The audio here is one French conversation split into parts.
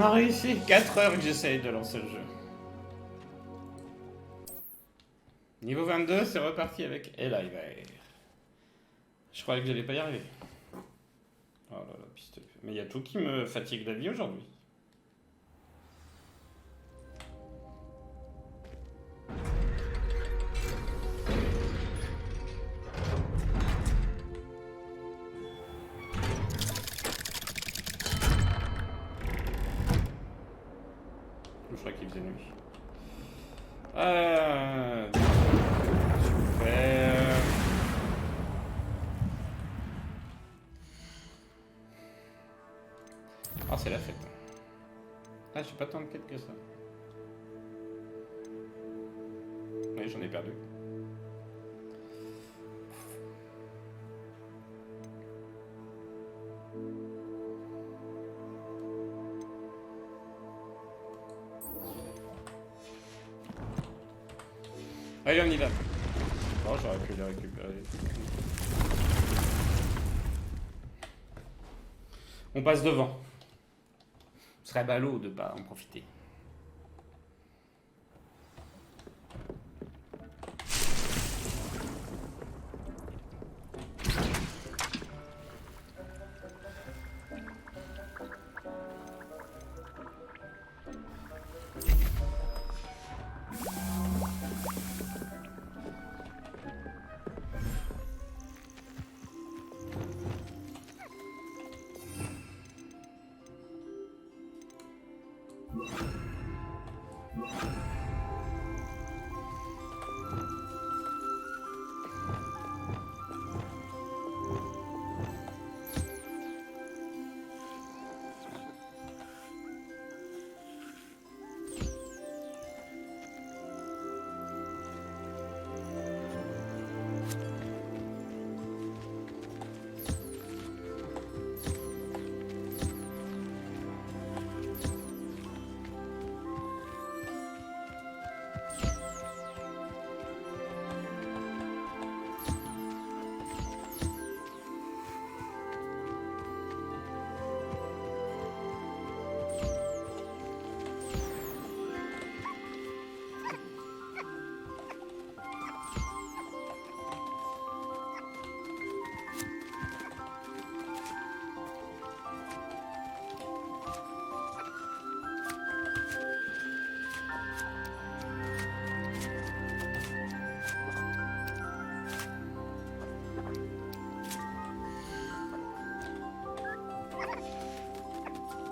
a réussi. 4 heures que j'essaye de lancer le jeu. Niveau 22, c'est reparti avec Eliver. Je croyais que j'allais pas y arriver. Oh là là, piste. Mais il y a tout qui me fatigue la vie aujourd'hui. Je crois qu'il faisait nuit. Super. Ah, c'est la fête. Ah, j'ai pas tant de quêtes que ça. Oui, j'en ai perdu. Allez, on y va. Oh, j'aurais pu les récupérer. On passe devant. Ce serait ballot de pas en profiter.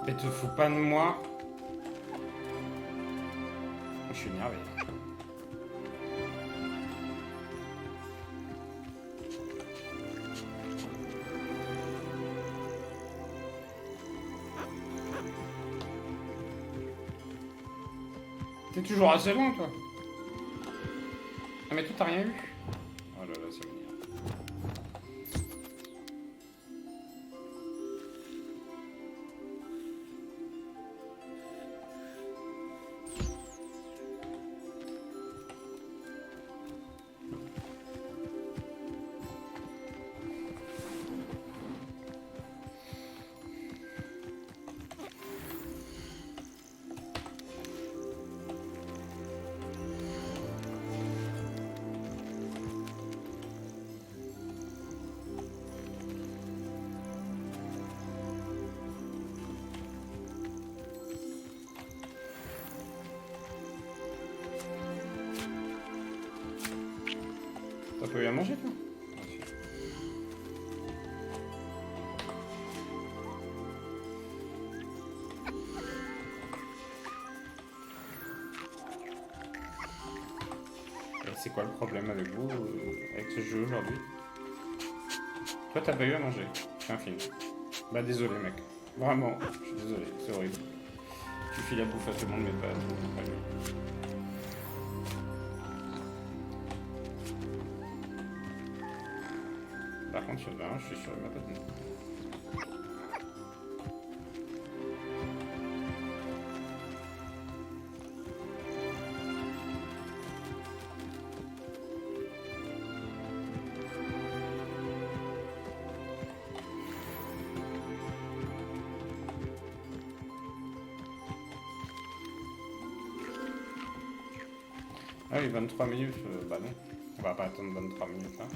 Et te fous pas de moi. Je suis énervé. T'es toujours assez loin, toi. Ah, mais toi, t'as rien eu. Oh là là, ça m'énerve. T'as pas eu à manger, toi? Et c'est quoi le problème avec vous, avec ce jeu aujourd'hui? Toi, t'as pas eu à manger. C'est un film. Bah, désolé, mec. Vraiment, je suis désolé, c'est horrible. Tu files la bouffe à tout le monde, mais pas à lui. Par contre, sur le 20, je suis sur ma patine. Ah oui, 23 minutes, bah non. On va pas attendre 23 minutes, hein.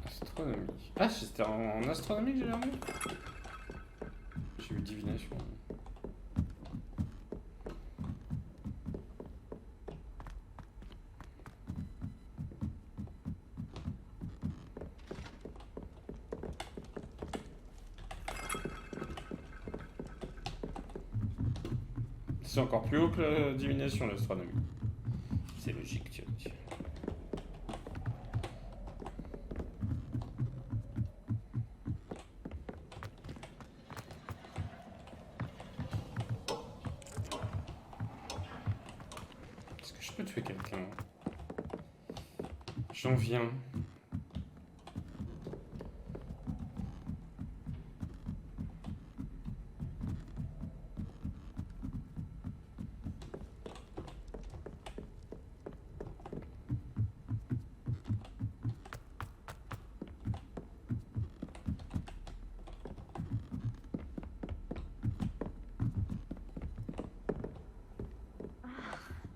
Astronomie. Ah, c'était en astronomie que j'ai envie. J'ai eu divination. C'est encore plus haut que la divination, l'astronomie. C'est logique, tu vois. Est-ce que je peux tuer quelqu'un? J'en viens.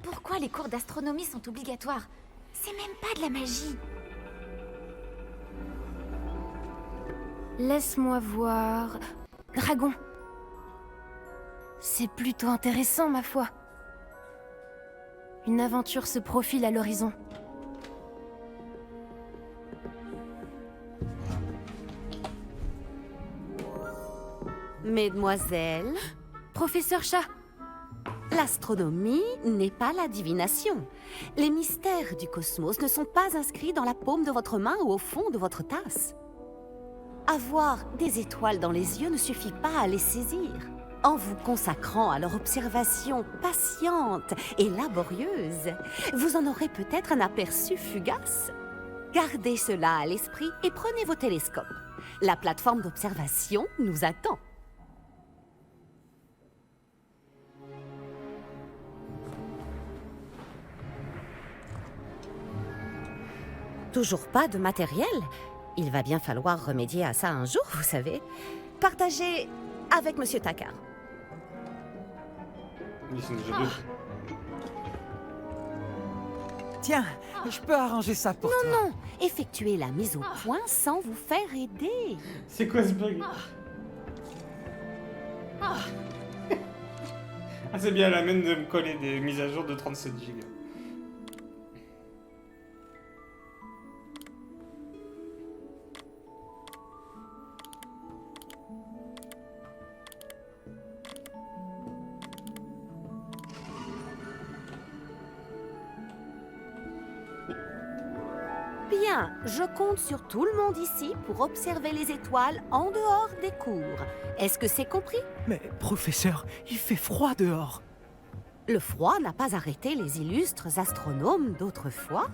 Pourquoi les cours d'astronomie sont obligatoires? C'est même pas de la magie. Laisse-moi voir... Dragon. C'est plutôt intéressant, ma foi. Une aventure se profile à l'horizon. Mesdemoiselles, Professeur Chat, l'astronomie n'est pas la divination. Les mystères du cosmos ne sont pas inscrits dans la paume de votre main ou au fond de votre tasse. Avoir des étoiles dans les yeux ne suffit pas à les saisir. En vous consacrant à leur observation patiente et laborieuse, vous en aurez peut-être un aperçu fugace. Gardez cela à l'esprit et prenez vos télescopes. La plateforme d'observation nous attend. Toujours pas de matériel? Il va bien falloir remédier à ça un jour, vous savez. Partagez avec Monsieur Takar. Ils sont déjà deux. Tiens, je peux arranger ça pour toi. Non, effectuez la mise au point sans vous faire aider. C'est quoi ce bug? Ah, c'est bien, elle amène de me coller des mises à jour de 37 Go. Bien, je compte sur tout le monde ici pour observer les étoiles en dehors des cours. Est-ce que c'est compris? Mais professeur, il fait froid dehors. Le froid n'a pas arrêté les illustres astronomes d'autrefois.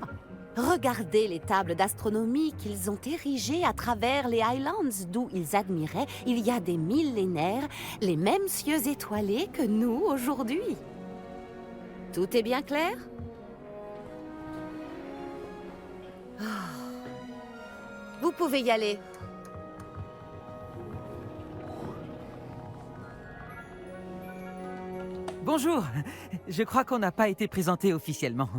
Regardez les tables d'astronomie qu'ils ont érigées à travers les Highlands, d'où ils admiraient, il y a des millénaires, les mêmes cieux étoilés que nous aujourd'hui. Tout est bien clair? Vous pouvez y aller. Bonjour, je crois qu'on n'a pas été présenté officiellement.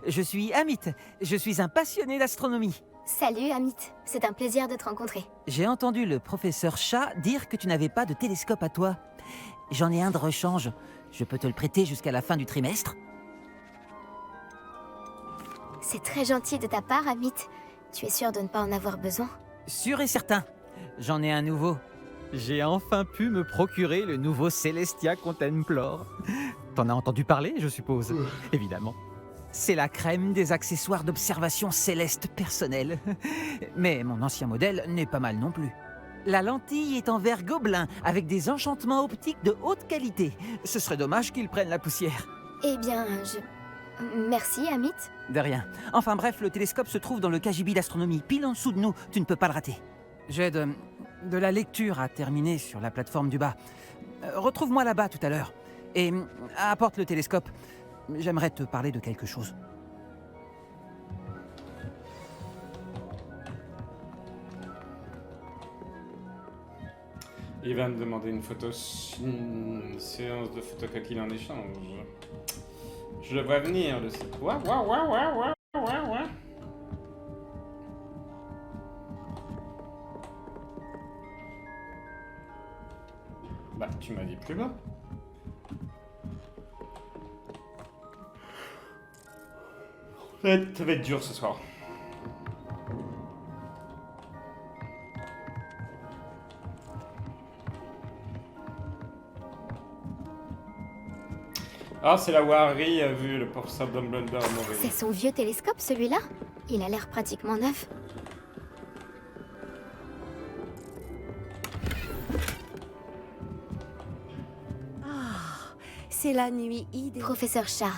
Je suis Amit, je suis un passionné d'astronomie. salut Amit, c'est un plaisir de te rencontrer. J'ai entendu le professeur Chat dire que tu n'avais pas de télescope à toi. J'en ai un de rechange. Je peux te le prêter jusqu'à la fin du trimestre? C'est très gentil de ta part, Amit. Tu es sûr de ne pas en avoir besoin? Sûr et certain. J'en ai un nouveau. J'ai enfin pu me procurer le nouveau Celestia Contemplor. T'en as entendu parler, je suppose? Évidemment. C'est la crème des accessoires d'observation céleste personnelle. Mais mon ancien modèle n'est pas mal non plus. La lentille est en verre gobelin, avec des enchantements optiques de haute qualité. Ce serait dommage qu'ils prennent la poussière. Eh bien, Merci, Amit. De rien. Enfin bref, le télescope se trouve dans le KGB d'astronomie, pile en dessous de nous. Tu ne peux pas le rater. J'ai de la lecture à terminer sur la plateforme du bas. Retrouve-moi là-bas tout à l'heure. Et apporte le télescope. J'aimerais te parler de quelque chose. Il va me demander une séance de photocoquille en échange. Je le vois venir, le site. Ouais. Bah, tu m'as dit plus bas. Ça va être dur ce soir. Ah, c'est là où Harry a vu le professeur Dumbledore mourir. C'est son vieux télescope, celui-là? Il a l'air pratiquement neuf. C'est la nuit idéale. Professeur Chat,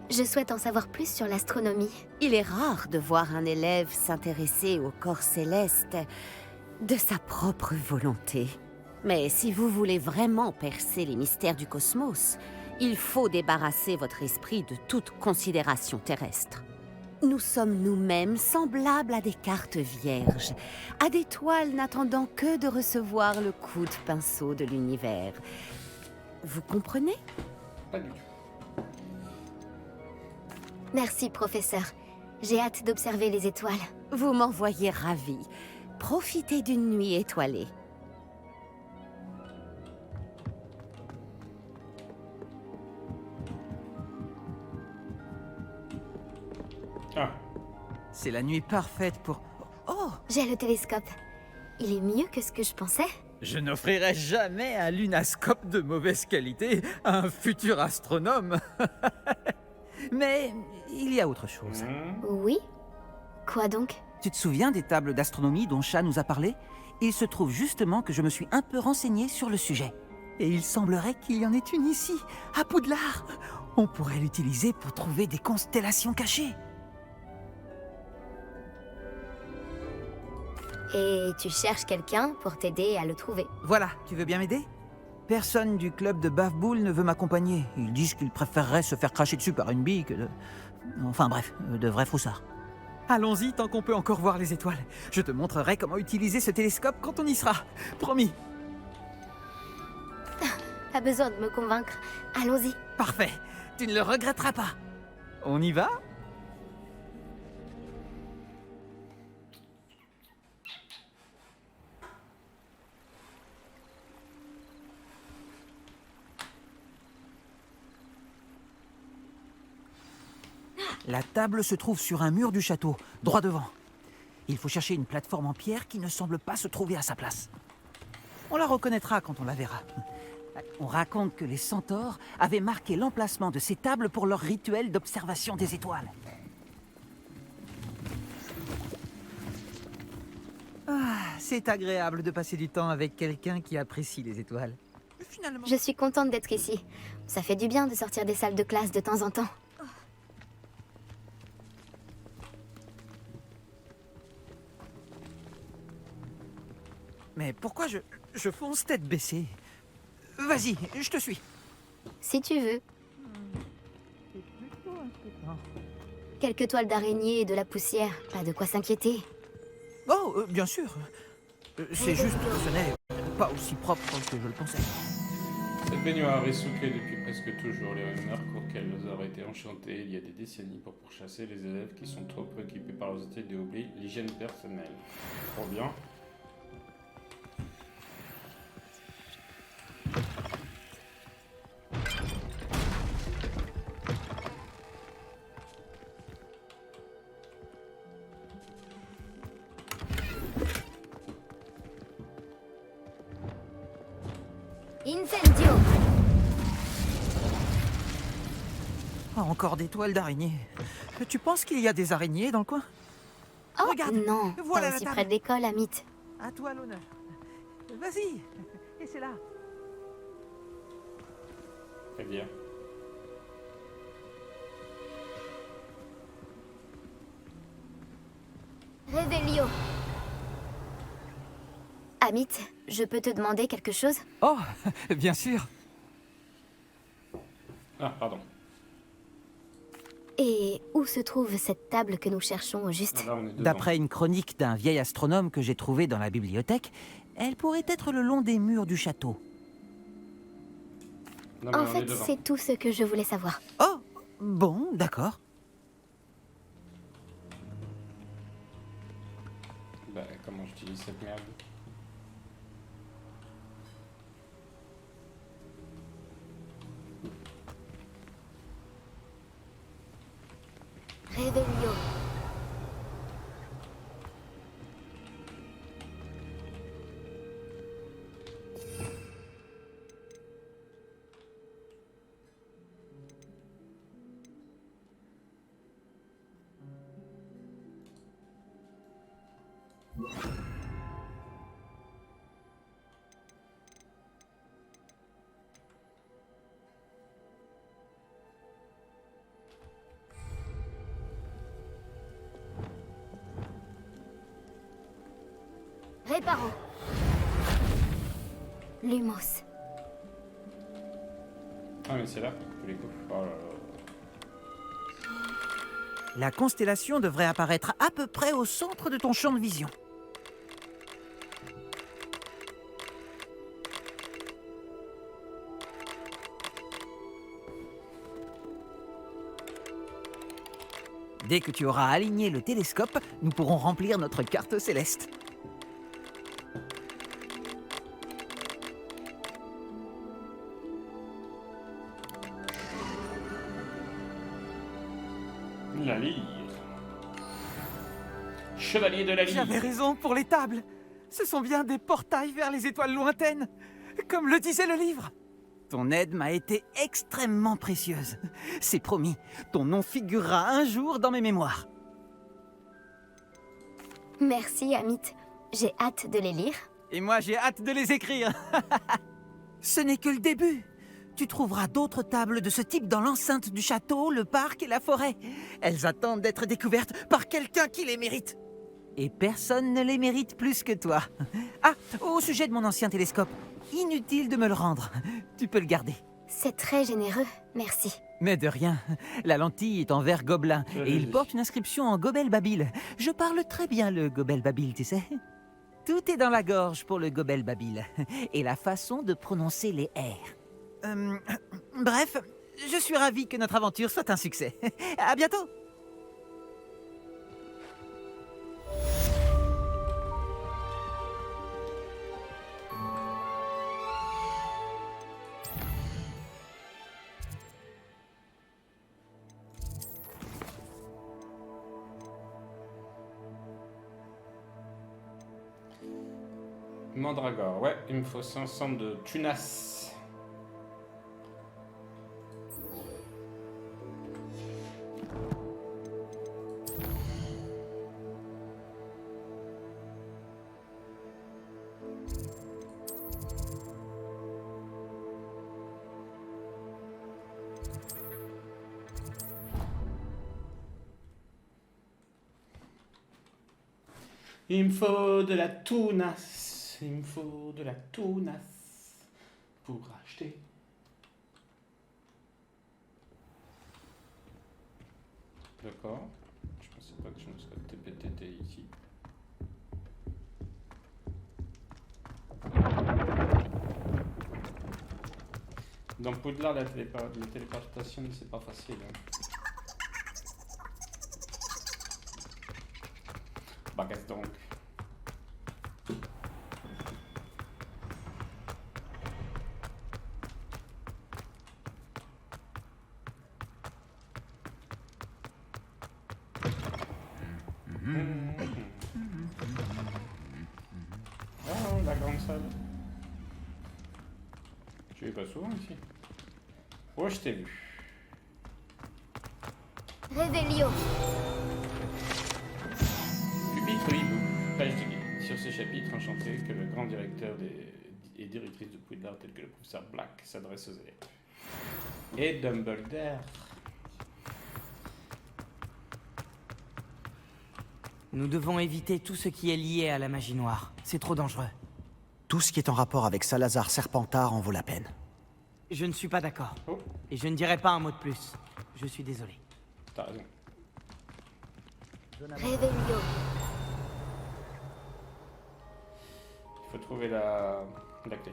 je souhaite en savoir plus sur l'astronomie. Il est rare de voir un élève s'intéresser au corps céleste de sa propre volonté. Mais si vous voulez vraiment percer les mystères du cosmos, il faut débarrasser votre esprit de toute considération terrestre. Nous sommes nous-mêmes semblables à des cartes vierges, à des toiles n'attendant que de recevoir le coup de pinceau de l'univers. Vous comprenez ? Pas du tout. Merci, professeur. J'ai hâte d'observer les étoiles. Vous m'envoyez ravi. Profitez d'une nuit étoilée. Ah, C'est la nuit parfaite pour... Oh! J'ai le télescope. Il est mieux que ce que je pensais. Je n'offrirai jamais un lunascope de mauvaise qualité à un futur astronome. Mais il y a autre chose. Oui? Quoi donc? Tu te souviens des tables d'astronomie dont Chat nous a parlé? Il se trouve justement que je me suis un peu renseigné sur le sujet. Et il semblerait qu'il y en ait une ici, à Poudlard. On pourrait l'utiliser pour trouver des constellations cachées. Et tu cherches quelqu'un pour t'aider à le trouver. Voilà, tu veux bien m'aider? Personne du club de Bafboul ne veut m'accompagner. Ils disent qu'ils préféreraient se faire cracher dessus par une bille que de... Enfin bref, de vrais froussards. Allons-y tant qu'on peut encore voir les étoiles. Je te montrerai comment utiliser ce télescope quand on y sera. Promis. Pas besoin de me convaincre. Allons-y. Parfait. Tu ne le regretteras pas. On y va? La table se trouve sur un mur du château, droit devant. Il faut chercher une plateforme en pierre qui ne semble pas se trouver à sa place. On la reconnaîtra quand on la verra. On raconte que les centaures avaient marqué l'emplacement de ces tables pour leur rituel d'observation des étoiles. Ah, c'est agréable de passer du temps avec quelqu'un qui apprécie les étoiles. Finalement... Je suis contente d'être ici. Ça fait du bien de sortir des salles de classe de temps en temps. Mais pourquoi je fonce tête baissée? Vas-y, je te suis. Si tu veux. Quelques toiles d'araignée et de la poussière, pas de quoi s'inquiéter. Oh, bien sûr. C'est juste que ce n'est pas aussi propre que je le pensais. cette baignoire est soufflée depuis presque toujours. Les rumeurs qu'elles auraient été enchantées il y a des décennies pour pourchasser les élèves qui sont trop préoccupés par leurs études et oublient l'hygiène personnelle. Trop bien. Incendio. Ah, encore des toiles d'araignée. Tu penses qu'il y a des araignées dans le coin? Oh Regarde, non, voilà pas la aussi table. près de l'école, Amit. À toi l'honneur. Vas-y. Et c'est là. Très bien. Revelio. Amit, je peux te demander quelque chose? Oh, bien sûr. Ah, pardon. Et où se trouve cette table que nous cherchons au juste? Ah, là, on est dedans. D'après une chronique d'un vieil astronome que j'ai trouvé dans la bibliothèque, elle pourrait être le long des murs du château. Non, mais En on est fait, devant. c'est tout ce que je voulais savoir. Oh, bon, d'accord. Bah, comment j'utilise cette merde? Revelio. Réparons. Lumos. Ah, mais c'est là, tous les coups. Oh là là. La constellation devrait apparaître à peu près au centre de ton champ de vision. Dès que tu auras aligné le télescope, nous pourrons remplir notre carte céleste. La lyre. Chevalier de la lyre. J'avais raison pour les tables. Ce sont bien des portails vers les étoiles lointaines, comme le disait le livre. Ton aide m'a été extrêmement précieuse. C'est promis, ton nom figurera un jour dans mes mémoires. Merci, Amit. J'ai hâte de les lire. Et moi, j'ai hâte de les écrire. Ce n'est que le début. Tu trouveras d'autres tables de ce type dans l'enceinte du château, le parc et la forêt. Elles attendent d'être découvertes par quelqu'un qui les mérite. Et personne ne les mérite plus que toi. Ah, au sujet de mon ancien télescope, inutile de me le rendre. Tu peux le garder. C'est très généreux, merci. Mais de rien. La lentille est en verre gobelin et il porte une inscription en gobel babil. Je parle très bien le gobel babil, tu sais. Tout est dans la gorge pour le gobel babil et la façon de prononcer les R. Bref, je suis ravi que notre aventure soit un succès. À bientôt. Mandragore, ouais, il me faut 500 de tunas. Il me faut de la tunas. Il me faut de la tunas pour acheter. D'accord. Je pensais pas que je me serais TPTT ici. Dans Poudlard, la téléportation, c'est pas facile. Hein. Bah, qu'est-ce donc? Oh, la grande salle. Tu es pas souvent ici. Oh, je t'ai vu. Revelio. Pupitre hibou. Page du guide. Sur ce chapitre, enchanté que le grand directeur et directrice de Poudlard, tel que le professeur Black, s'adresse aux élèves. Et Dumbledore. Nous devons éviter tout ce qui est lié à la magie noire. C'est trop dangereux. Tout ce qui est en rapport avec Salazar Serpentard en vaut la peine. Je ne suis pas d'accord. Oh, Et je ne dirai pas un mot de plus. Je suis désolé. t'as raison. Revelio. Il faut trouver la clé.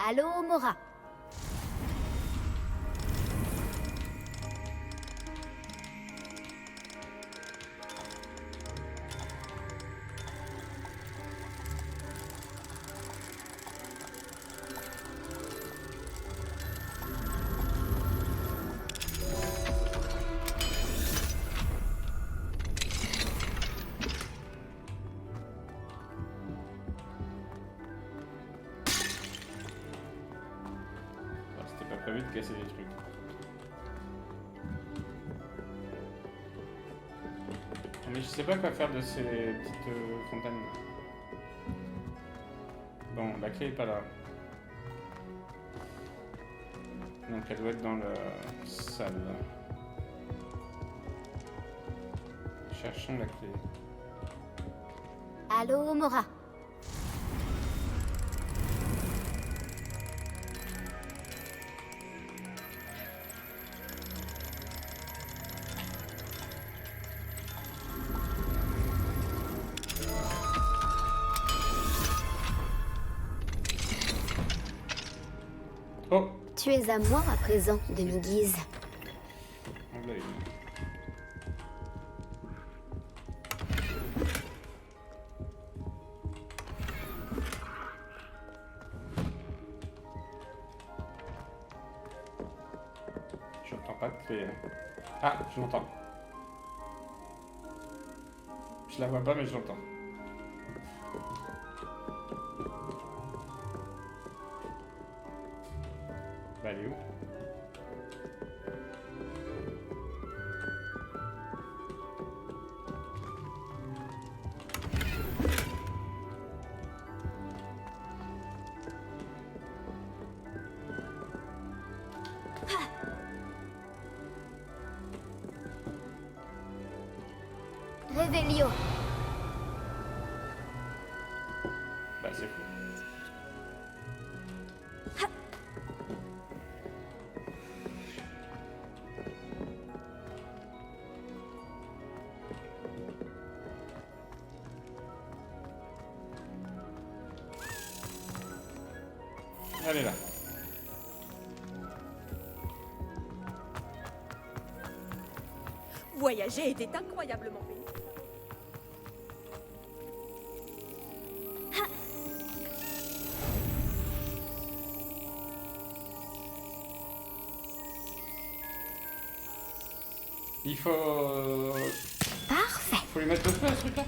Allô, Mora. C'était pas prévu de casser des trucs. Mais je sais pas quoi faire de ces petites fontaines. Bon, la clé est pas là. Donc elle doit être dans la salle. Cherchons la clé. Allô, Mora. Oh, Tu es à moi à présent, demi-guise. on l'a eu. J'entends pas de clé. Ah, je l'entends. Je la vois pas, mais je l'entends. Bah, elle est où? Revelio. Bah, c'est fou. Elle est là. Voyager était incroyablement pénible. Il faut... Parfait. Faut lui mettre le feu à ce truc-là.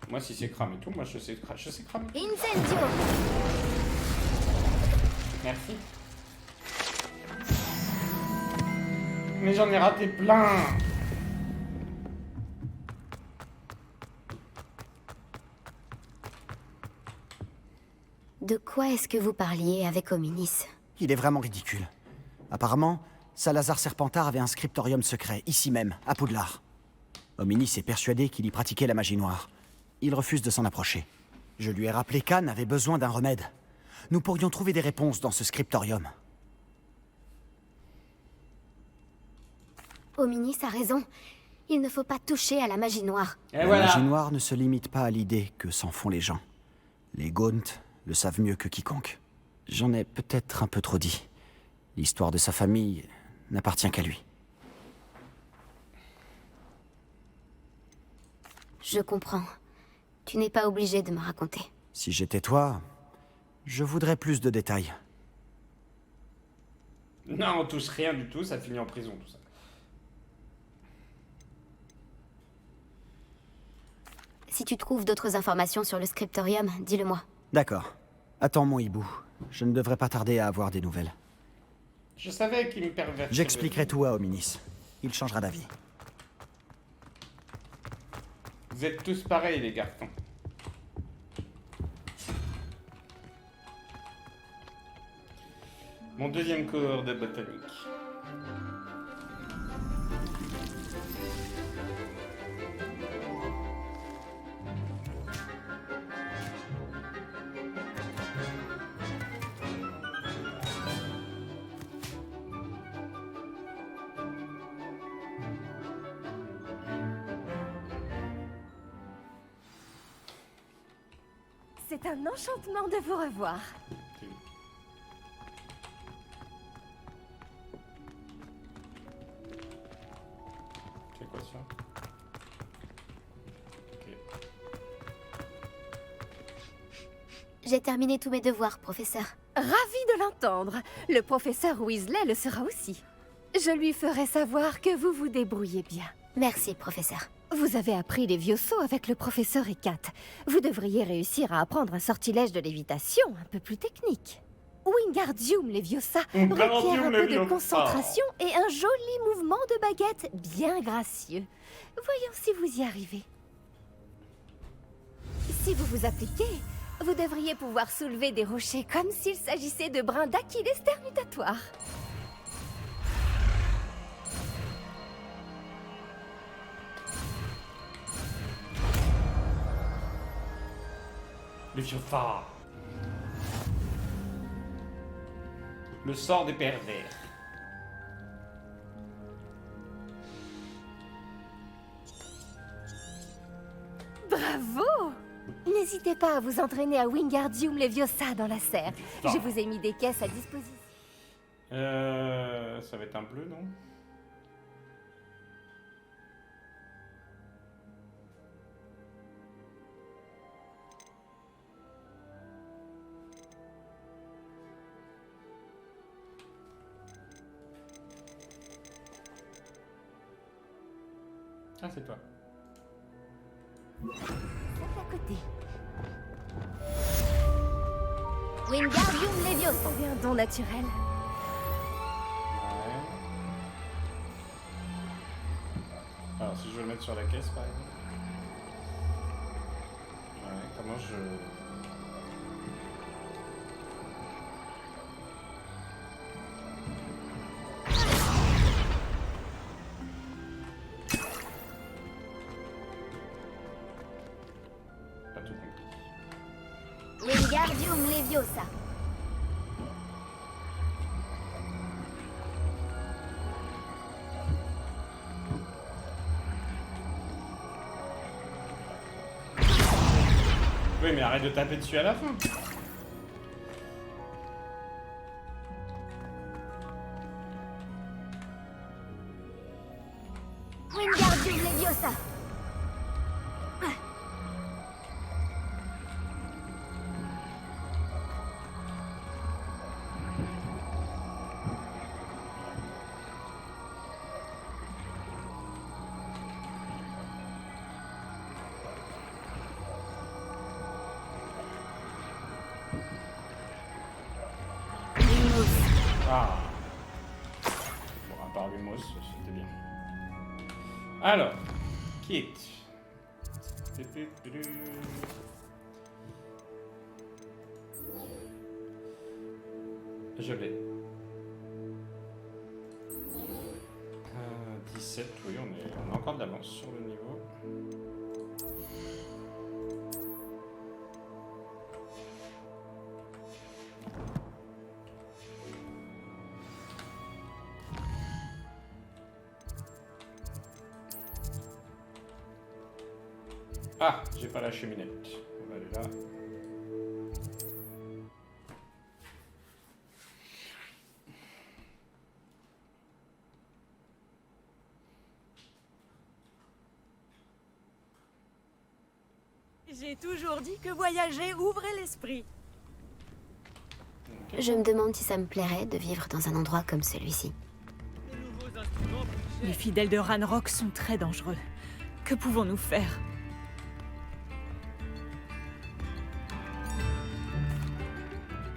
Moi, si c'est cramé tout, moi je sais cramer. Incendio. Merci. Mais j'en ai raté plein. De quoi est-ce que vous parliez avec Ominis? Il est vraiment ridicule. Apparemment, Salazar Serpentard avait un scriptorium secret, ici même, à Poudlard. Hominis est persuadé qu'il y pratiquait la magie noire. Il refuse de s'en approcher. Je lui ai rappelé qu'Anne avait besoin d'un remède. Nous pourrions trouver des réponses dans ce scriptorium. Ominis a raison. Il ne faut pas toucher à la magie noire. Et La voilà. magie noire ne se limite pas à l'idée que s'en font les gens. Les Gaunt le savent mieux que quiconque. J'en ai peut-être un peu trop dit. L'histoire de sa famille n'appartient qu'à lui. Je comprends. Tu n'es pas obligé de me raconter. Si j'étais toi, je voudrais plus de détails. Non, on touche rien du tout, ça finit en prison tout ça. Si tu trouves d'autres informations sur le scriptorium, dis-le-moi. D'accord. Attends mon hibou. Je ne devrais pas tarder à avoir des nouvelles. Je savais qu'il me pervertirait. J'expliquerai tout à Hominis. Il changera d'avis. Vous êtes tous pareils, les garçons. Mon deuxième cours de botanique. C'est un enchantement de vous revoir. C'est quoi ça? Ok. J'ai terminé tous mes devoirs, professeur. Ravi de l'entendre. Le professeur Weasley le sera aussi. Je lui ferai savoir que vous vous débrouillez bien. Merci, professeur. Vous avez appris les vieux sauts avec le professeur Hécate. Vous devriez réussir à apprendre un sortilège de lévitation un peu plus technique. Wingardium Leviosa requiert un peu de concentration et un joli mouvement de baguette bien gracieux. Voyons si vous y arrivez. Si vous vous appliquez, vous devriez pouvoir soulever des rochers comme s'il s'agissait de brins d'Achillès termutatoires. Le vieux phare. Le sort des pervers. Bravo! N'hésitez pas à vous entraîner à Wingardium Leviosa dans la serre. Je vous ai mis des caisses à disposition. Ça va être un bleu, non? Ah, c'est toi. C'est à côté. Wingardium Leviosa. C'est un don naturel. Ouais. Alors, si je veux le mettre sur la caisse, par exemple. Ouais, comment je... Pas tout compris. Wingardium Leviosa. Oui, mais arrête de taper dessus à la fin. Wingardium Leviosa. Ah. Bon, à part Lumos, c'était bien. Alors, Kit. Je l'ai. 17, oui, on a encore de l'avance sur le niveau. Ah, j'ai pas la cheminette. On va aller là. J'ai toujours dit que voyager ouvrait l'esprit. Ok. Je me demande si ça me plairait de vivre dans un endroit comme celui-ci. Les fidèles de Ranrock sont très dangereux. Que pouvons-nous faire?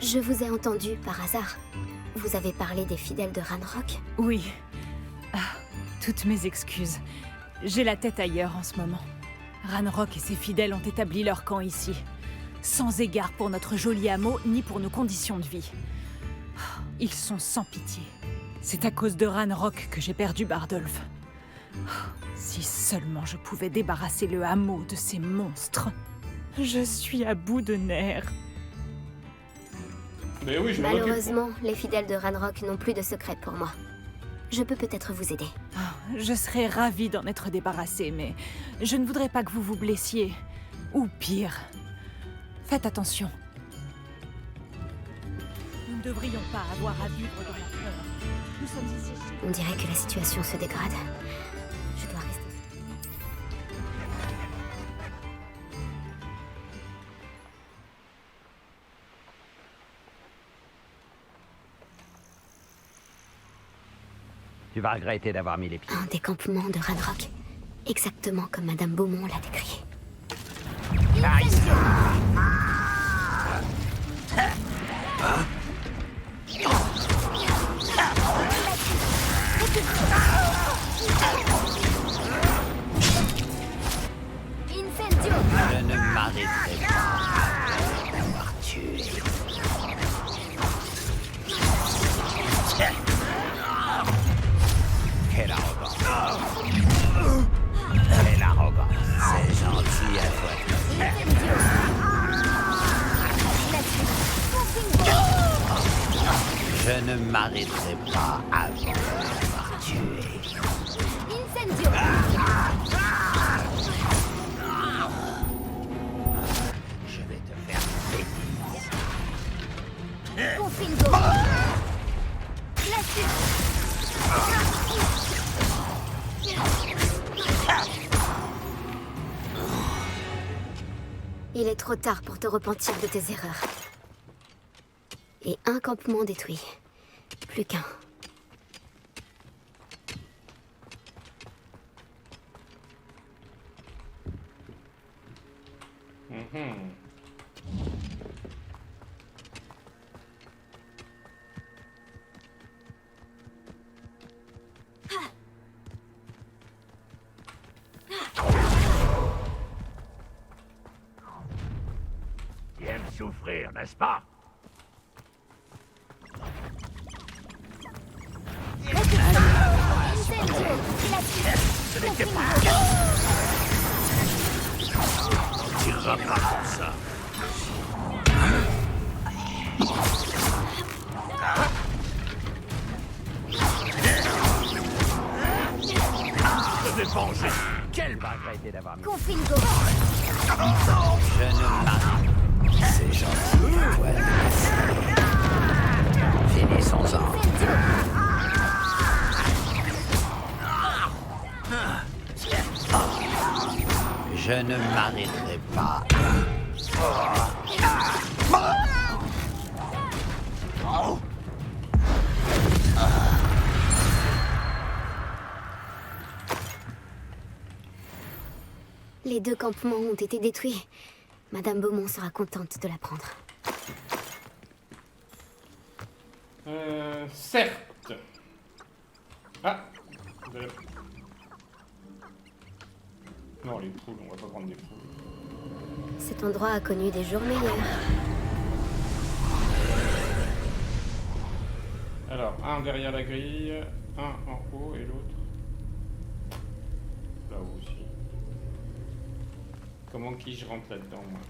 Je vous ai entendu par hasard. Vous avez parlé des fidèles de Ranrock? Oui. Ah, toutes mes excuses. J'ai la tête ailleurs en ce moment. Ranrock et ses fidèles ont établi leur camp ici. Sans égard pour notre joli hameau, ni pour nos conditions de vie. Ils sont sans pitié. C'est à cause de Ranrock que j'ai perdu Bardolph. Si seulement je pouvais débarrasser le hameau de ces monstres. Je suis à bout de nerfs. Mais oui, je m'en occupe. Malheureusement, les fidèles de Ranrock n'ont plus de secret pour moi. Je peux peut-être vous aider. Je serais ravie d'en être débarrassée, mais je ne voudrais pas que vous vous blessiez. Ou pire. Faites attention. Nous ne devrions pas avoir à vivre dans la peur. Nous sommes ici. On dirait que la situation se dégrade. Je dois rester. Tu vas regretter d'avoir mis les pieds. Un décampement de Ranrock. Exactement comme Madame Beaumont l'a décrit. Je ne m'arrêterai pas d'avoir tué. Quelle arrogance. Quelle arrogance. C'est gentil à toi. Je ne m'arrêterai pas avant d'avoir tué. Je vais te faire Il est trop tard pour te repentir de tes erreurs. Et un campement détruit. Plus qu'un. Tu aimes souffrir, n'est-ce pas? Ce n'était pas... Tu reprends ça. Je vais venger. Quel va regretter d'avoir mis... Je ne m'arrête. C'est gentil, toi. Finissons-en. Je ne m'arrêterai pas. Les deux campements ont été détruits. Madame Beaumont sera contente de l'apprendre. Certes. Ah. Non, les poules, on va pas prendre des poules. Cet endroit a connu des jours meilleurs. Alors, un derrière la grille, un en haut et l'autre là-haut aussi. Comment qui je rentre là-dedans, moi?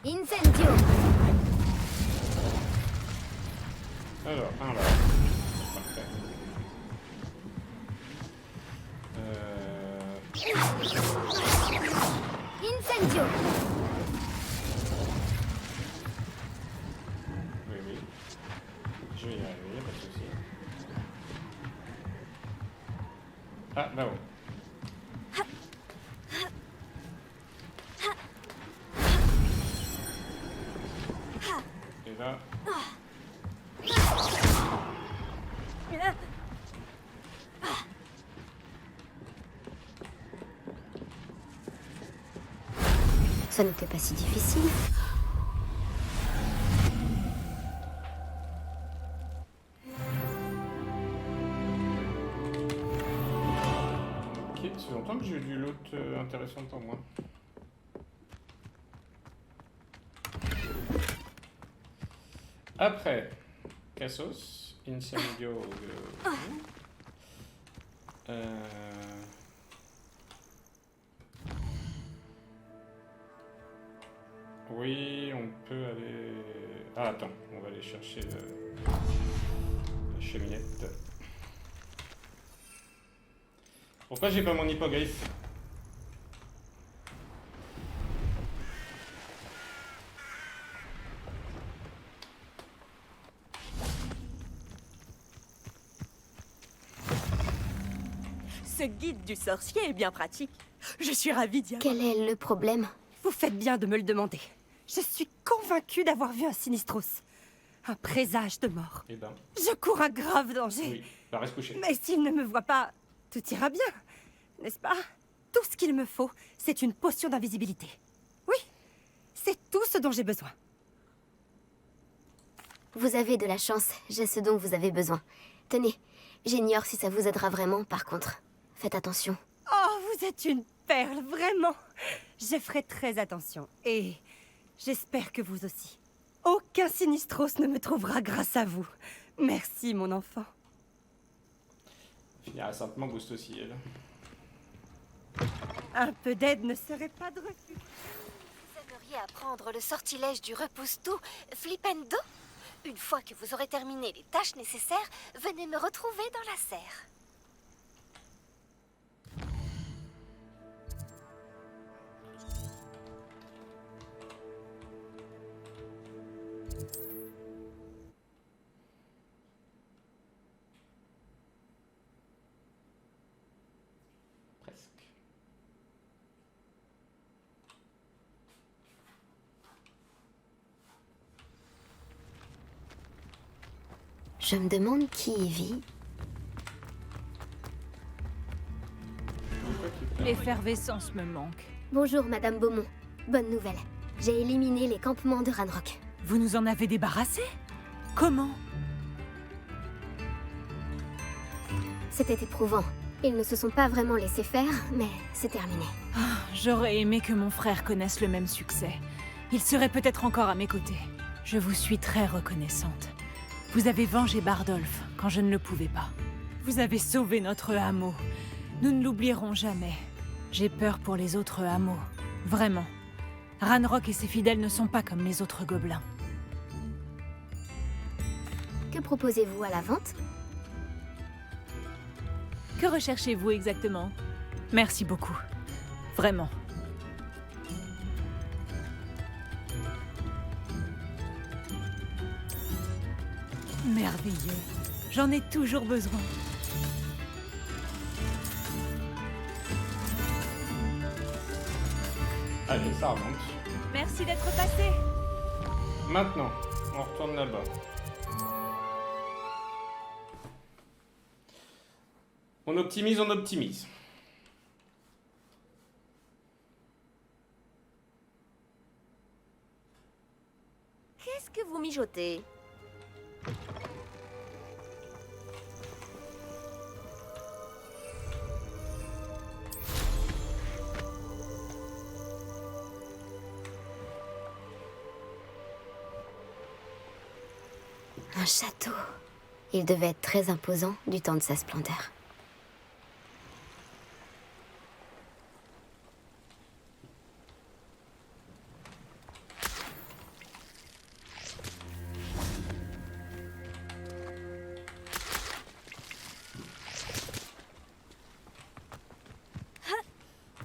Incendio! Alors, un là. Parfait. Incendio! Oui, oui. Je vais y arriver, pas de souci. Ça n'était pas si difficile. Ok, c'est longtemps que j'ai eu du loot intéressant pour moi. Après, Cassos, Incendio. Oui, on peut aller... Ah, attends, on va aller chercher la cheminette. Pourquoi j'ai pas mon hippogriffe? Ce guide du sorcier est bien pratique. Je suis ravie d'y avoir... Quel est le problème? Vous faites bien de me le demander. Je suis convaincue d'avoir vu un Sinistros. Un présage de mort. Eh ben, Je cours un grave danger. oui, bah reste couché. Mais s'il ne me voit pas, tout ira bien. N'est-ce pas? Tout ce qu'il me faut, c'est une potion d'invisibilité. Oui, c'est tout ce dont j'ai besoin. Vous avez de la chance, j'ai ce dont vous avez besoin. Tenez, j'ignore si ça vous aidera vraiment, par contre. Faites attention. Oh, vous êtes une perle, vraiment. Je ferai très attention. Et j'espère que vous aussi. Aucun Sinistros ne me trouvera grâce à vous. Merci, mon enfant. Finira simplement boost aussi, elle. Un peu d'aide ne serait pas de refus. Vous aimeriez apprendre le sortilège du repousse-tout, Flipendo? Une fois que vous aurez terminé les tâches nécessaires, venez me retrouver dans la serre. Presque. Je me demande qui y vit. L'effervescence me manque. Bonjour, Madame Beaumont. Bonne nouvelle. J'ai éliminé les campements de Ranrock. Vous nous en avez débarrassé? Comment? C'était éprouvant. Ils ne se sont pas vraiment laissés faire, mais c'est terminé. J'aurais aimé que mon frère connaisse le même succès. Il serait peut-être encore à mes côtés. Je vous suis très reconnaissante. Vous avez vengé Bardolph quand je ne le pouvais pas. Vous avez sauvé notre hameau. Nous ne l'oublierons jamais. J'ai peur pour les autres hameaux. Vraiment. Ranrock et ses fidèles ne sont pas comme les autres gobelins. Que proposez-vous à la vente? Que recherchez-vous exactement? Merci beaucoup. Vraiment. Merveilleux. J'en ai toujours besoin. Allez, ça remonte. Merci d'être passé. Maintenant, on retourne là-bas. On optimise, on optimise. Qu'est-ce que vous mijotez? Un château. Il devait être très imposant du temps de sa splendeur.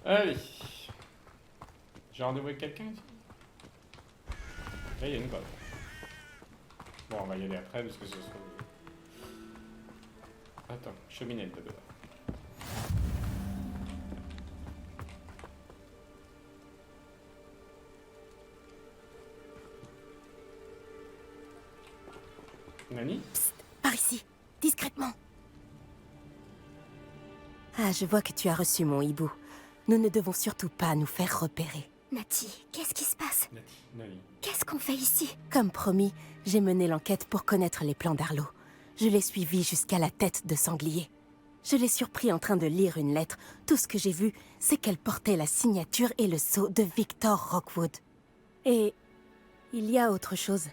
Allez. J'ai rendez-vous avec quelqu'un ici? Là, il y a une botte. Bon, on va y aller après parce que ce sera... Attends, cheminette d'abord. Nani? Par ici, discrètement. Ah, je vois que tu as reçu mon hibou. Nous ne devons surtout pas nous faire repérer. Nati, qu'est-ce qui se passe? Nani. Qu'est-ce qu'on fait ici? Comme promis, j'ai mené l'enquête pour connaître les plans d'Arlo. Je l'ai suivi jusqu'à la tête de sanglier. Je l'ai surpris en train de lire une lettre. Tout ce que j'ai vu, c'est qu'elle portait la signature et le sceau de Victor Rockwood. Et il y a autre chose.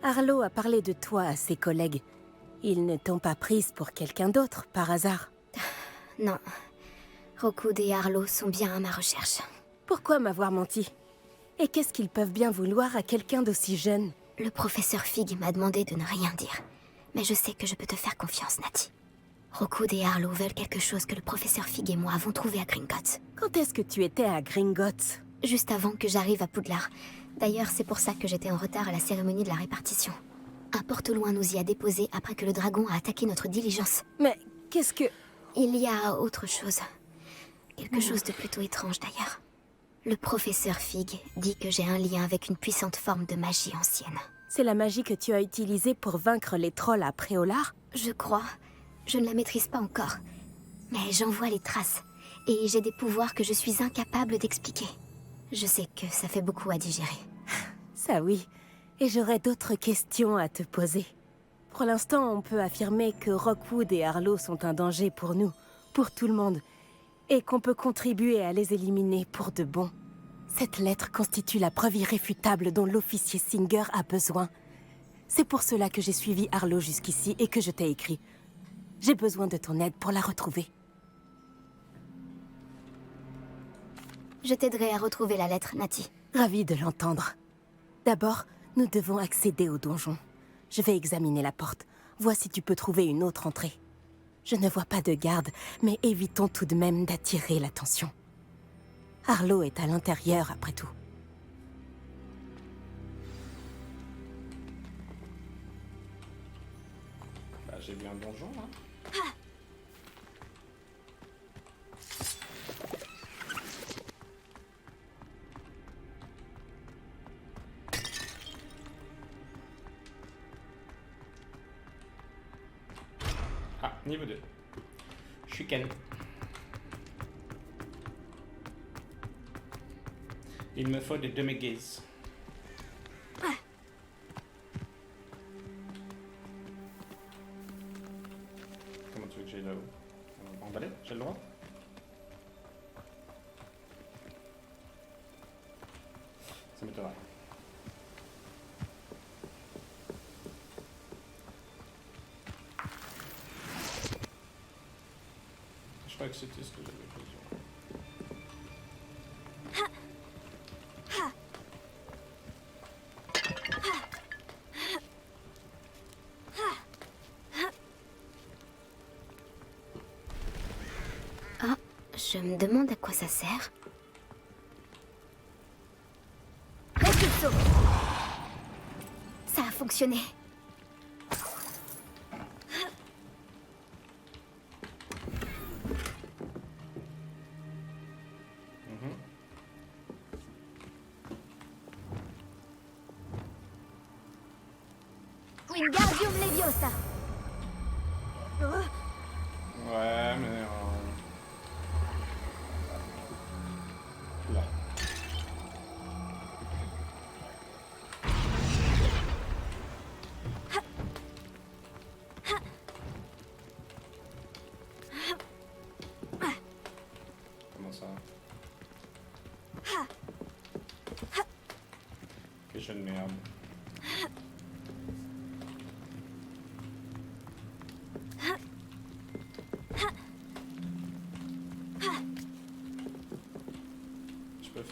Arlo a parlé de toi à ses collègues. Ils ne t'ont pas prise pour quelqu'un d'autre, par hasard? Non. Rockwood et Arlo sont bien à ma recherche. Pourquoi m'avoir menti? Et qu'est-ce qu'ils peuvent bien vouloir à quelqu'un d'aussi jeune? Le professeur Fig m'a demandé de ne rien dire. Mais je sais que je peux te faire confiance, Nati. Rockwood et Arlo veulent quelque chose que le professeur Fig et moi avons trouvé à Gringotts. Quand est-ce que tu étais à Gringotts? Juste avant que j'arrive à Poudlard. D'ailleurs, c'est pour ça que j'étais en retard à la cérémonie de la répartition. Un porte-loin nous y a déposés après que le dragon a attaqué notre diligence. Mais qu'est-ce que... Il y a autre chose. Quelque chose de plutôt étrange d'ailleurs. Le professeur Fig dit que j'ai un lien avec une puissante forme de magie ancienne. C'est la magie que tu as utilisée pour vaincre les trolls à Préolard? Je crois. Je ne la maîtrise pas encore. Mais j'en vois les traces. Et j'ai des pouvoirs que je suis incapable d'expliquer. Je sais que ça fait beaucoup à digérer. Ça oui. Et j'aurais d'autres questions à te poser. Pour l'instant, on peut affirmer que Rockwood et Arlo sont un danger pour nous, pour tout le monde, et qu'on peut contribuer à les éliminer pour de bon. Cette lettre constitue la preuve irréfutable dont l'officier Singer a besoin. C'est pour cela que j'ai suivi Arlo jusqu'ici et que je t'ai écrit. J'ai besoin de ton aide pour la retrouver. Je t'aiderai à retrouver la lettre, Nati. Ravie de l'entendre. D'abord, nous devons accéder au donjon. Je vais examiner la porte. Vois si tu peux trouver une autre entrée. Je ne vois pas de garde, mais évitons tout de même d'attirer l'attention. Arlo est à l'intérieur, après tout. Bah, j'ai bien un donjon, là. Ah, niveau 2. Chicken. Il me faut des demi-guises. Comment tu veux que j'aille là-haut? En balai? J'ai le droit? Ça m'étonnerait. Je crois que c'était ce que j'avais besoin. Ah, je me demande à quoi ça sert. Repulso! Ça a fonctionné. Wingardium Leviosa! Ouais, mais... Là. Comment ça? Quel jeu de merde.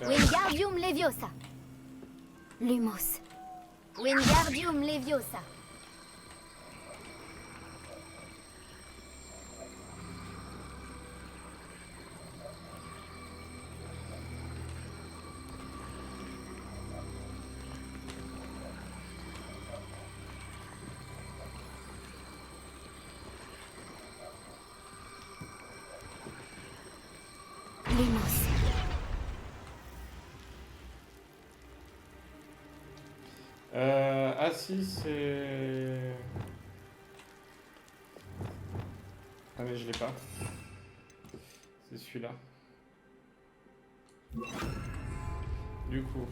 Wingardium Leviosa. Lumos. Wingardium Leviosa. Lumos. Ah si, c'est... Ah mais je l'ai pas. C'est celui-là. Du coup,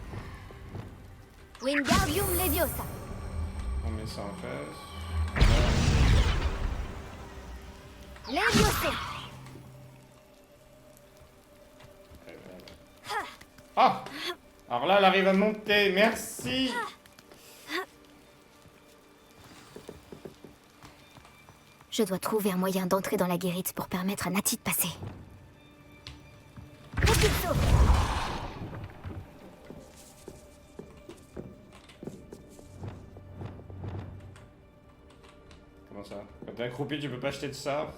Wingardium Leviosa. on met ça en face. Leviosa. Ah! Alors là, elle arrive à monter. Merci! Je dois trouver un moyen d'entrer dans la guérite pour permettre à Nati de passer. Repulso. Comment ça? Quand t'es accroupi, tu peux pas acheter de ça.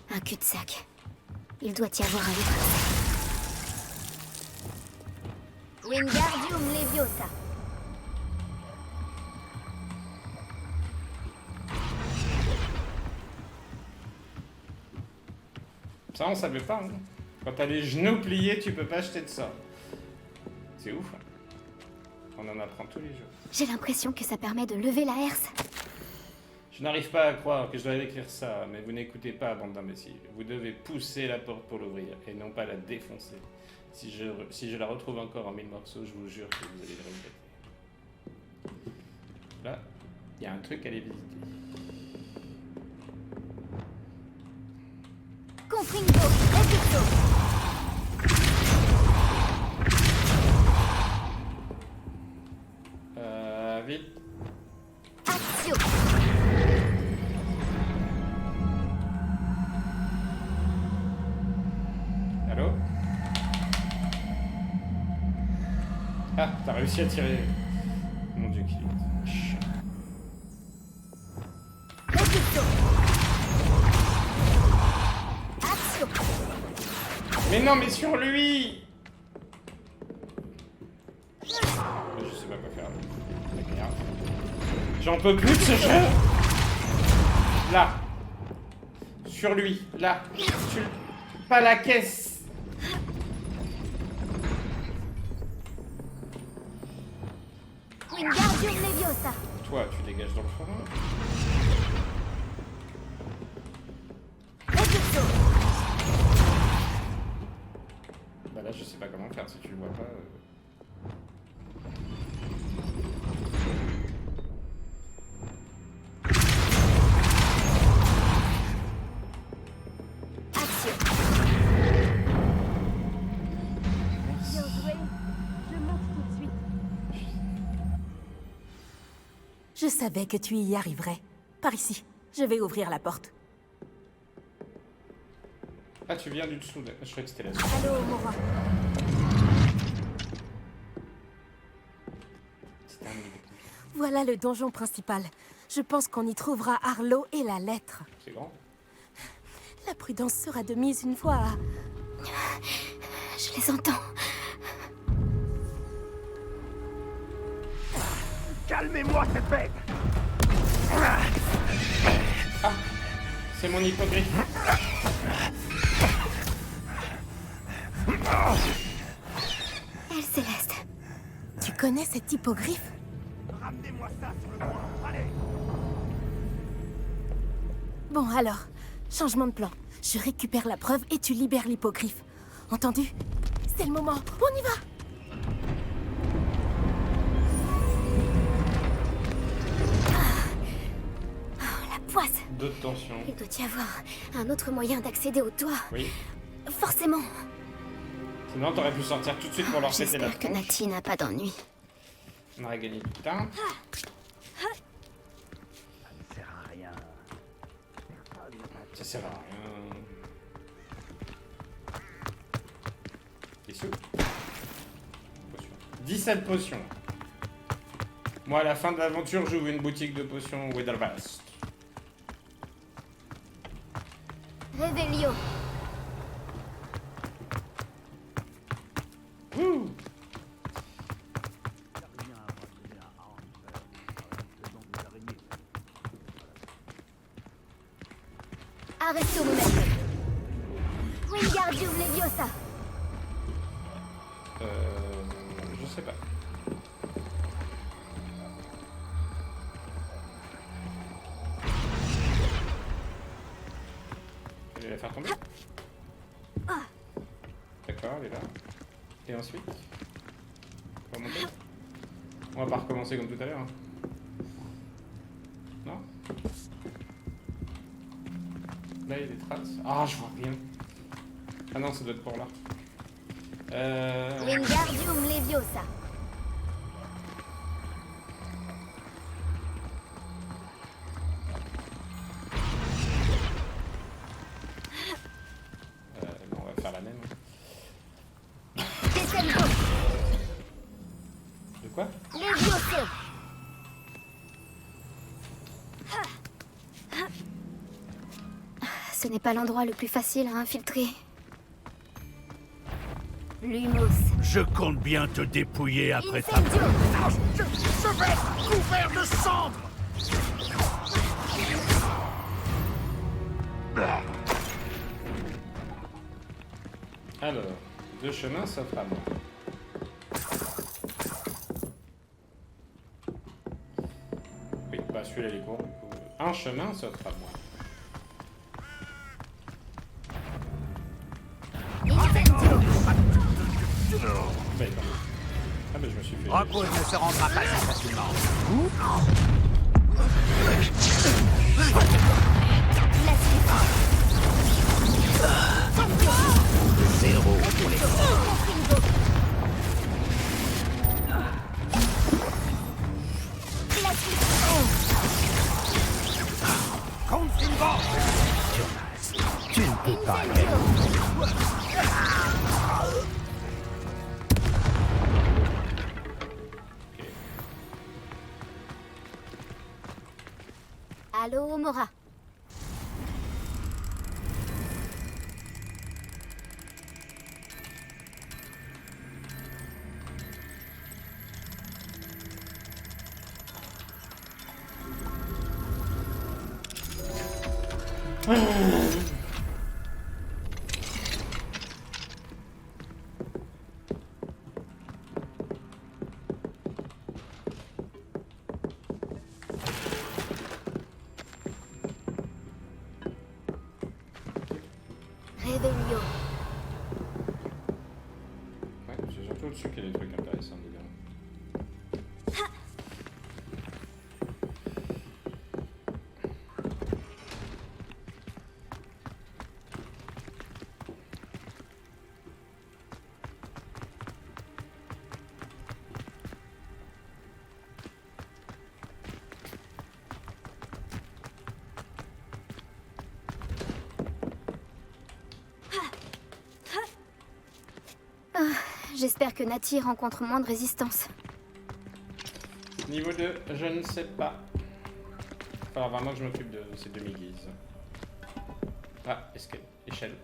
Un cul-de-sac. Il doit y avoir un livre. Wingardium Leviosa. Ça, on savait pas. Hein. Quand t'as les genoux pliés, tu peux pas acheter de ça. C'est ouf. Hein. On en apprend tous les jours. J'ai l'impression que ça permet de lever la herse. Je n'arrive pas à croire que je dois écrire ça, mais vous n'écoutez pas, bande d'imbéciles. Vous devez pousser la porte pour l'ouvrir, et non pas la défoncer. Si je la retrouve encore en 1000 morceaux, je vous jure que vous allez le regretter. Là, il y a un truc à aller visiter. Confringo. Repulso. Vite. Accio. Allô? Ah, t'as réussi à tirer. Mon dieu, qu'il est chiant. Repulso. Accio. Mais non, mais sur lui! Je sais pas quoi faire. Merde. J'en peux plus de ce jeu! Là. Sur lui. Là. Pas la caisse. Wingardium Leviosa. Toi, tu dégages dans le fond. Repulso. Bah là, je sais pas comment faire si tu le vois pas. Accio. Bien joué. Je monte tout de suite. Je savais que tu y arriverais. Par ici. Je vais ouvrir la porte. Ah, tu viens du dessous. Je croyais que c'était là. Allô, mon roi. C'était un niveau. Voilà le donjon principal. Je pense qu'on y trouvera Arlo et la lettre. C'est grand. La prudence sera de mise une fois à... Je les entends. Calmez-moi, cette bête! Ah, c'est mon hippogriffe. Elle Céleste. Tu connais cet hippogriffe? Ramenez-moi ça sur le point, allez! Bon, alors, changement de plan. Je récupère la preuve et tu libères l'hippogriffe. Entendu? C'est le moment. On y va! La poisse. D'autres tensions. Il doit y avoir un autre moyen d'accéder au toit. Oui. Forcément. Sinon, t'aurais pu sortir tout de suite pour leur péter la J'espère que tronche. Nati n'a pas d'ennui. On aurait gagné du temps. Ça sert à rien. Des sous. Potions. 17 potions. Moi, à la fin de l'aventure, j'ouvre une boutique de potions Withervast. Revelio. Wouh! Arresto momentum. Wingardium Leviosa. Je sais pas. la faire tomber. D'accord, elle est là. Et ensuite, on va monter. On va pas recommencer comme tout à l'heure. Hein. Non? Là, il y a des traces. Ah, je vois rien. Ah non, ça doit être pour là. Wingardium Leviosa. Non, on va faire la même. De quoi? Levioso. Ce n'est pas l'endroit le plus facile à infiltrer. Lumos. Je compte bien te dépouiller après ta... Incendio. Je vais être couvert de cendres. Alors, 2 chemins s'offrent à moi. Oui, bah celui-là il est court. Un chemin s'offre à moi. Incendio. Mais non. Ah mais je me suis fait... Repose ne se rendra pas si facilement. Zéro pour les... Confringo. Tu ne peux pas aller. Allô, Mora. Revelio. Ouais, c'est surtout au-dessus qu'il y a des trucs intéressants dedans. J'espère que Nati rencontre moins de résistance. Niveau 2, je ne sais pas. Il va falloir vraiment que je m'occupe de ces demi-guises. Ah, escape, échelle.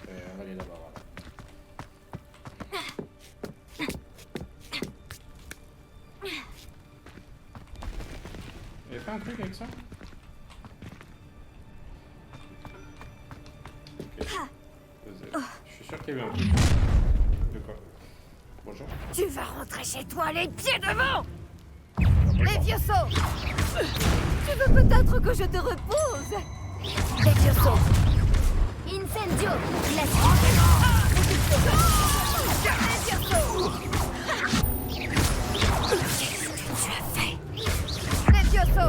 On va aller d'abord. Il a fait un truc avec ça? Ok. Je suis sûr qu'il y a eu un truc. De quoi? Bonjour. Tu vas rentrer chez toi les pieds devant. Levioso. Tu veux peut-être que je te repose? Levioso. Incendio. Levioso. Qu'est-ce que tu as fait? Levioso.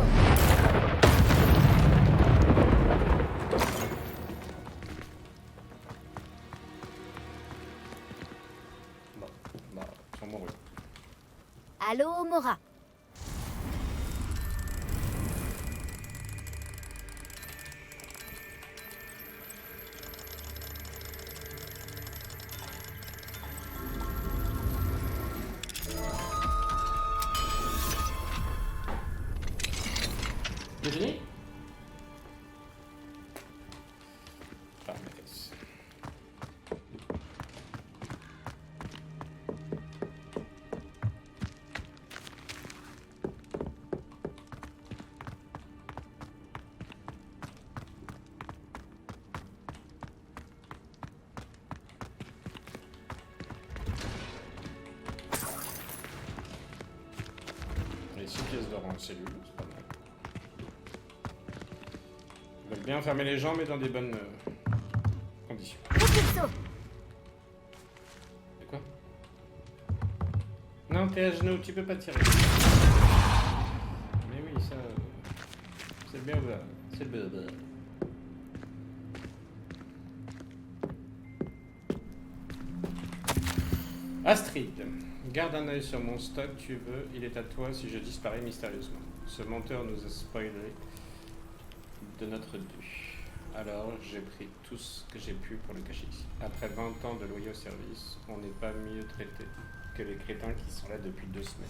Bon, bah, ils sont mourus. Allô, Mora. C'est fini? Ah, mes fesses. Les 6 pièces d'or en cellule, c'est pas mal. Bien fermer les jambes mais dans des bonnes conditions. Propulso. C'est quoi? Non, t'es à genoux, tu peux pas tirer. Mais oui, ça... c'est bien, c'est bien. Astrid, garde un œil sur mon stock, tu veux, il est à toi si je disparais mystérieusement. Ce menteur nous a spoilé de notre dû. Alors, j'ai pris tout ce que j'ai pu pour le cacher ici. Après 20 ans de loyaux services, on n'est pas mieux traité que les crétins qui sont là depuis 2 semaines.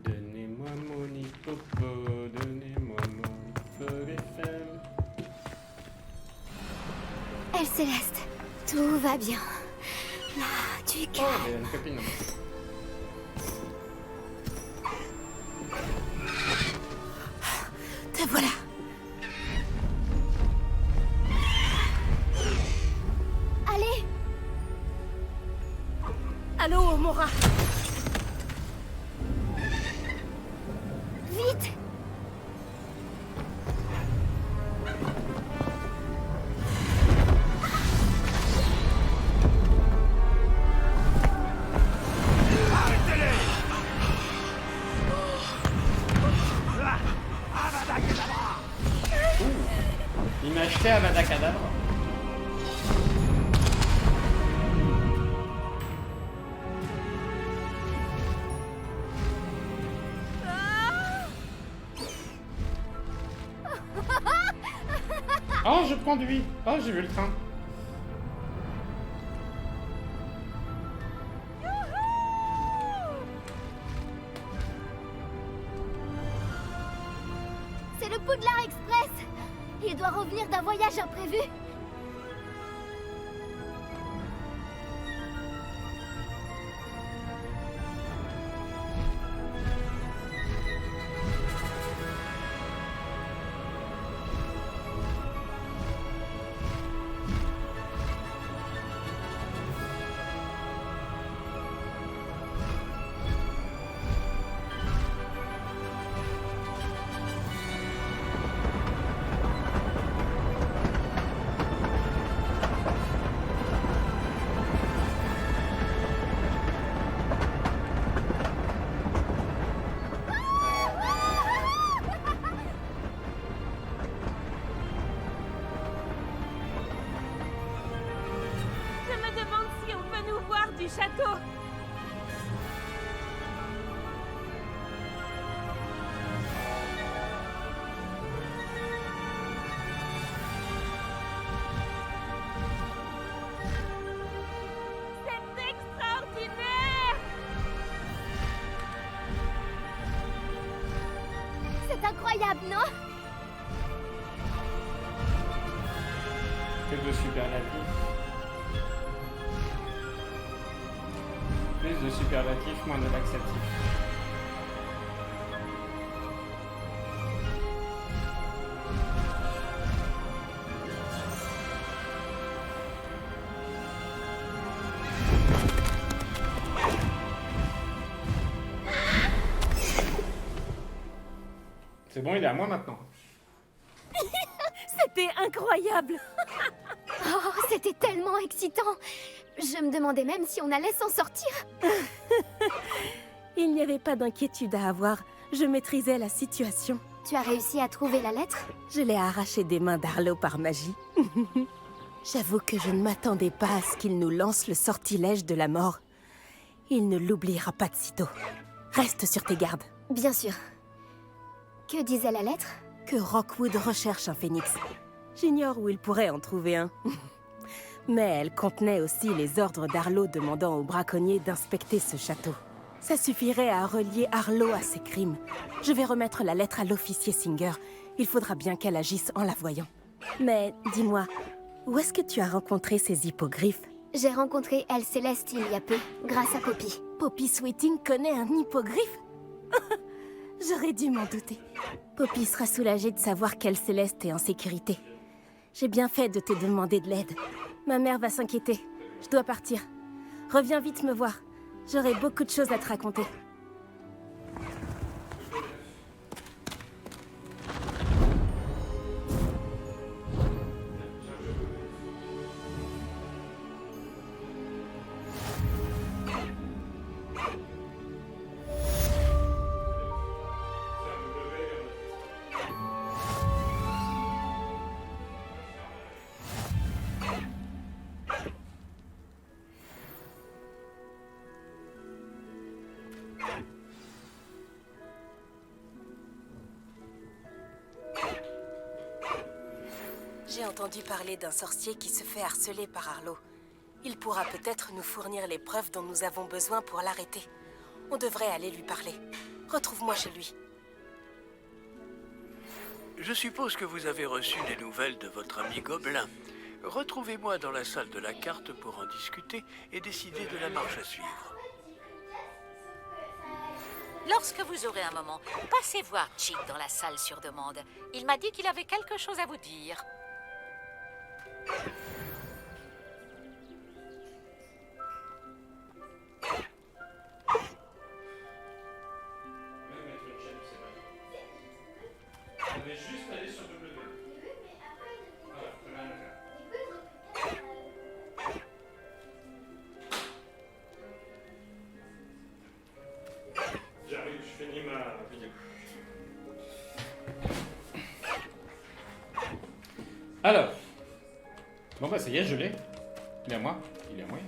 Donnez-moi mon hippopo, donnez-moi mon hippogriffem. Elle Céleste, tout va bien. Là, du Oh, calme. il y a une copine. Te voilà. Allez, Allô, Mora. vite. Il m'a acheté Avada Kedavra. Oh, je conduis. Oh, j'ai vu le train. C'est le Poudlard Express. Il doit revenir d'un voyage imprévu. Je me demande si on peut nous voir du château. C'est extraordinaire. C'est incroyable, non? Que de superlatifs. Plus de superlatifs, moins de laxatifs. C'est bon, il est à moi maintenant. C'était incroyable. Oh, c'était tellement excitant. Je me demandais même si on allait s'en sortir. Il n'y avait pas d'inquiétude à avoir. Je maîtrisais la situation. Tu as réussi à trouver la lettre? Je l'ai arrachée des mains d'Arlo par magie. J'avoue que je ne m'attendais pas à ce qu'il nous lance le sortilège de la mort. Il ne l'oubliera pas de sitôt. Reste sur tes gardes. Bien sûr. Que disait la lettre? Que Rockwood recherche un phénix. J'ignore où il pourrait en trouver un. Mais elle contenait aussi les ordres d'Arlo demandant aux braconniers d'inspecter ce château. Ça suffirait à relier Arlo à ses crimes. Je vais remettre la lettre à l'officier Singer. Il faudra bien qu'elle agisse en la voyant. Mais dis-moi, où est-ce que tu as rencontré ces hippogriffes? J'ai rencontré Elle Céleste il y a peu, grâce à Poppy. Poppy Sweeting connaît un hippogriffe? J'aurais dû m'en douter. Poppy sera soulagée de savoir qu'Elle Céleste est en sécurité. J'ai bien fait de te demander de l'aide. Ma mère va s'inquiéter. Je dois partir. Reviens vite me voir. J'aurai beaucoup de choses à te raconter. J'ai entendu parler d'un sorcier qui se fait harceler par Arlo. Il pourra peut-être nous fournir les preuves dont nous avons besoin pour l'arrêter. On devrait aller lui parler. Retrouve-moi chez lui. Je suppose que vous avez reçu des nouvelles de votre ami Gobelin. Retrouvez-moi dans la salle de la carte pour en discuter et décider de la marche à suivre. Lorsque vous aurez un moment, passez voir Chick dans la salle sur demande. Il m'a dit qu'il avait quelque chose à vous dire. J'arrive, je finis ma vidéo. Alors. Bon bah ça y est, je l'ai. Il est à moi. Il est à moi.